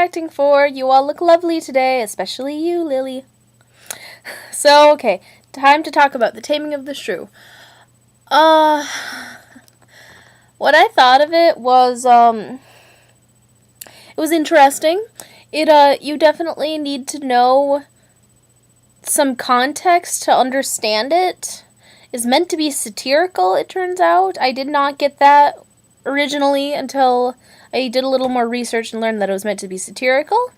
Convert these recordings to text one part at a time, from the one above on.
acting for. You all look lovely today, especially you, Lily. So, okay, time to talk about the Taming of the Shrew. What I thought of it was, it was interesting. You definitely need to know some context to understand it. It's meant to be satirical, it turns out. I did not get that originally until I did a little more research and learned that it was meant to be satirical.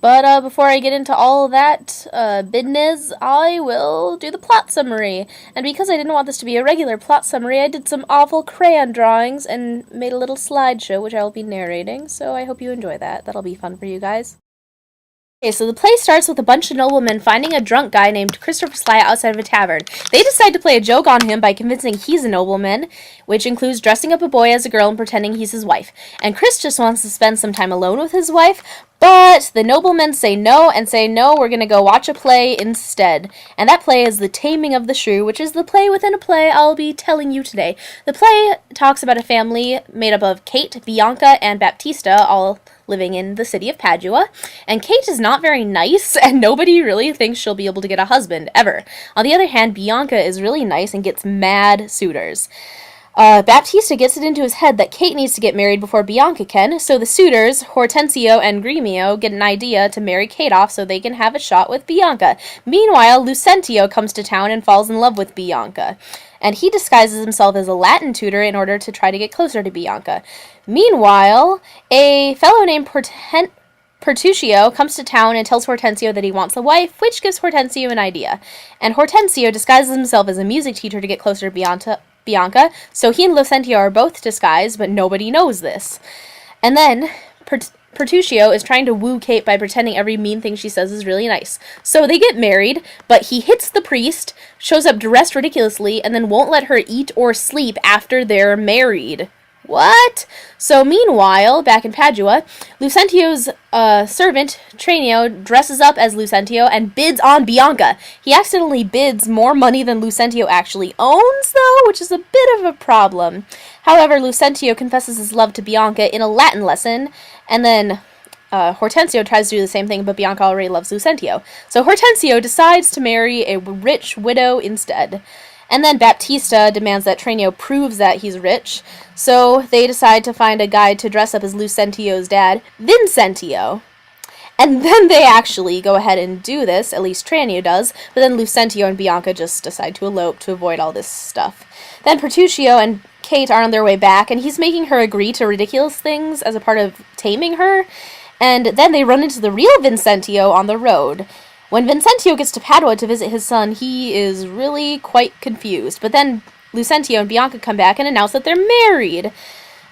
But before I get into all of that business, I will do the plot summary. And because I didn't want this to be a regular plot summary, I did some awful crayon drawings and made a little slideshow, which I will be narrating. So I hope you enjoy that. That'll be fun for you guys. Okay, so the play starts with a bunch of noblemen finding a drunk guy named Christopher Sly outside of a tavern. They decide to play a joke on him by convincing he's a nobleman, which includes dressing up a boy as a girl and pretending he's his wife. And Chris just wants to spend some time alone with his wife, but the noblemen say no, we're gonna go watch a play instead. And that play is The Taming of the Shrew, which is the play within a play I'll be telling you today. The play talks about a family made up of Kate, Bianca, and Baptista, all living in the city of Padua, and Kate is not very nice, and nobody really thinks she'll be able to get a husband, ever. On the other hand, Bianca is really nice and gets mad suitors. Baptista gets it into his head that Kate needs to get married before Bianca can, so the suitors, Hortensio and Gremio, get an idea to marry Kate off so they can have a shot with Bianca. Meanwhile, Lucentio comes to town and falls in love with Bianca, and he disguises himself as a Latin tutor in order to try to get closer to Bianca. Meanwhile, a fellow named Pertuccio comes to town and tells Hortensio that he wants a wife, which gives Hortensio an idea. And Hortensio disguises himself as a music teacher to get closer to Bianca, so he and Lucentio are both disguised, but nobody knows this. And then Pertuccio is trying to woo Kate by pretending every mean thing she says is really nice. So they get married, but he hits the priest, shows up dressed ridiculously, and then won't let her eat or sleep after they're married. What? So meanwhile, back in Padua, Lucentio's servant, Tranio, dresses up as Lucentio and bids on Bianca. He accidentally bids more money than Lucentio actually owns, though, which is a bit of a problem. However, Lucentio confesses his love to Bianca in a Latin lesson, and then Hortensio tries to do the same thing, but Bianca already loves Lucentio. So Hortensio decides to marry a rich widow instead. And then Baptista demands that Tranio proves that he's rich, so they decide to find a guy to dress up as Lucentio's dad, Vincentio. And then they actually go ahead and do this, at least Tranio does, but then Lucentio and Bianca just decide to elope to avoid all this stuff. Then Pertuccio and Kate are on their way back, and he's making her agree to ridiculous things as a part of taming her, and then they run into the real Vincentio on the road. When Vincentio gets to Padua to visit his son, he is really quite confused. But then Lucentio and Bianca come back and announce that they're married.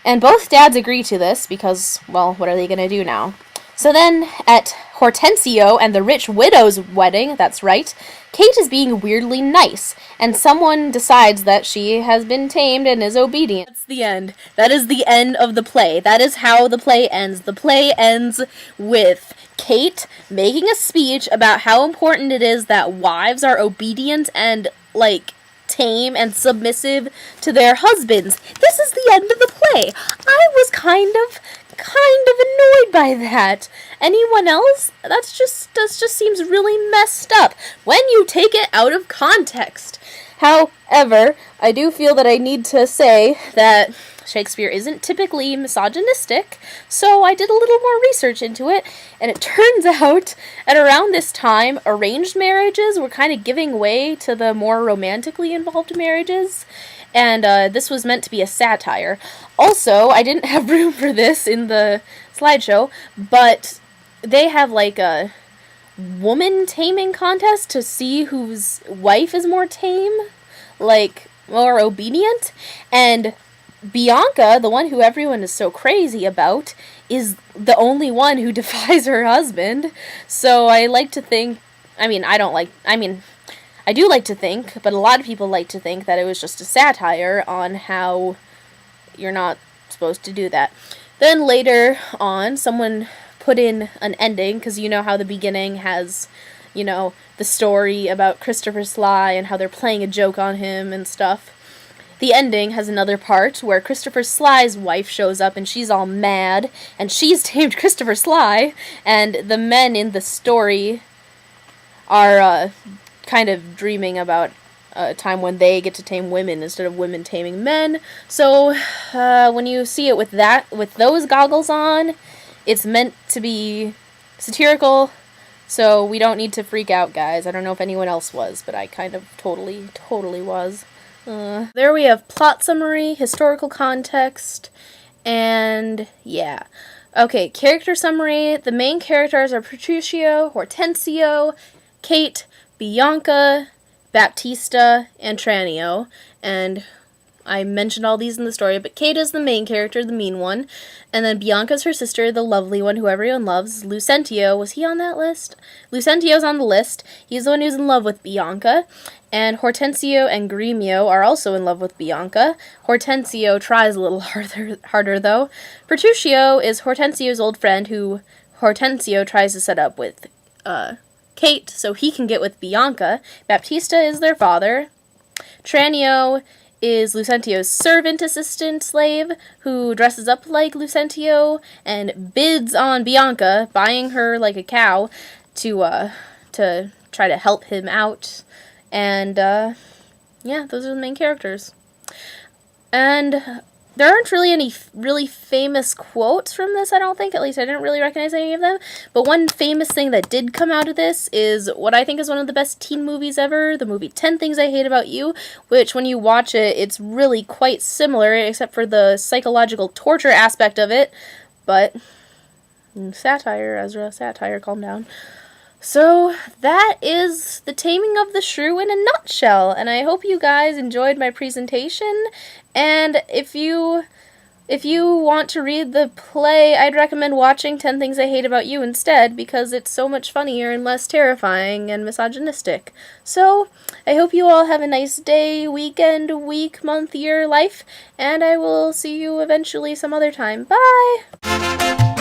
And both dads agree to this because, well, what are they going to do now? So then, at Hortensio and the rich widow's wedding, that's right, Kate is being weirdly nice, and someone decides that she has been tamed and is obedient. That's the end. That is the end of the play. That is how the play ends. The play ends with Kate making a speech about how important it is that wives are obedient and, tame and submissive to their husbands. This is the end of the play. I was kind of annoyed by that. Anyone else? That just seems really messed up when you take it out of context. However, I do feel that I need to say that Shakespeare isn't typically misogynistic, so I did a little more research into it, and it turns out at around this time, arranged marriages were kind of giving way to the more romantically involved marriages, and this was meant to be a satire. Also, I didn't have room for this in the slideshow, but they have a woman taming contest to see whose wife is more tame, more obedient, and Bianca, the one who everyone is so crazy about, is the only one who defies her husband. So I like to think, I do like to think, but a lot of people like to think that it was just a satire on how you're not supposed to do that. Then later on, someone put in an ending, because you know how the beginning has, the story about Christopher Sly and how they're playing a joke on him and stuff. The ending has another part where Christopher Sly's wife shows up and she's all mad, and she's tamed Christopher Sly, and the men in the story are kind of dreaming about a time when they get to tame women instead of women taming men. So when you see it with those goggles on, it's meant to be satirical, so we don't need to freak out, guys. I don't know if anyone else was, but I kind of totally was. There we have plot summary, historical context, and yeah. Okay, character summary. The main characters are Petruchio, Hortensio, Kate, Bianca, Baptista, and Tranio, and I mentioned all these in the story, but Kate is the main character, the mean one, and then Bianca's her sister, the lovely one who everyone loves. Lucentio, was he on that list? Lucentio's on the list. He's the one who's in love with Bianca, and Hortensio and Gremio are also in love with Bianca. Hortensio tries a little harder though. Petruchio is Hortensio's old friend who Hortensio tries to set up with Kate so he can get with Bianca. Baptista is their father. Tranio is Lucentio's servant, assistant, slave, who dresses up like Lucentio and bids on Bianca, buying her like a cow to try to help him out. And, yeah, those are the main characters. And there aren't really any really famous quotes from this, I don't think. At least I didn't really recognize any of them. But one famous thing that did come out of this is what I think is one of the best teen movies ever, the movie 10 Things I Hate About You, which when you watch it, it's really quite similar, except for the psychological torture aspect of it. But satire, Ezra, satire, calm down. So that is The Taming of the Shrew in a nutshell, and I hope you guys enjoyed my presentation. And if you want to read the play, I'd recommend watching 10 Things I Hate About You instead, because it's so much funnier and less terrifying and misogynistic. So, I hope you all have a nice day, weekend, week, month, year, life, and I will see you eventually some other time. Bye!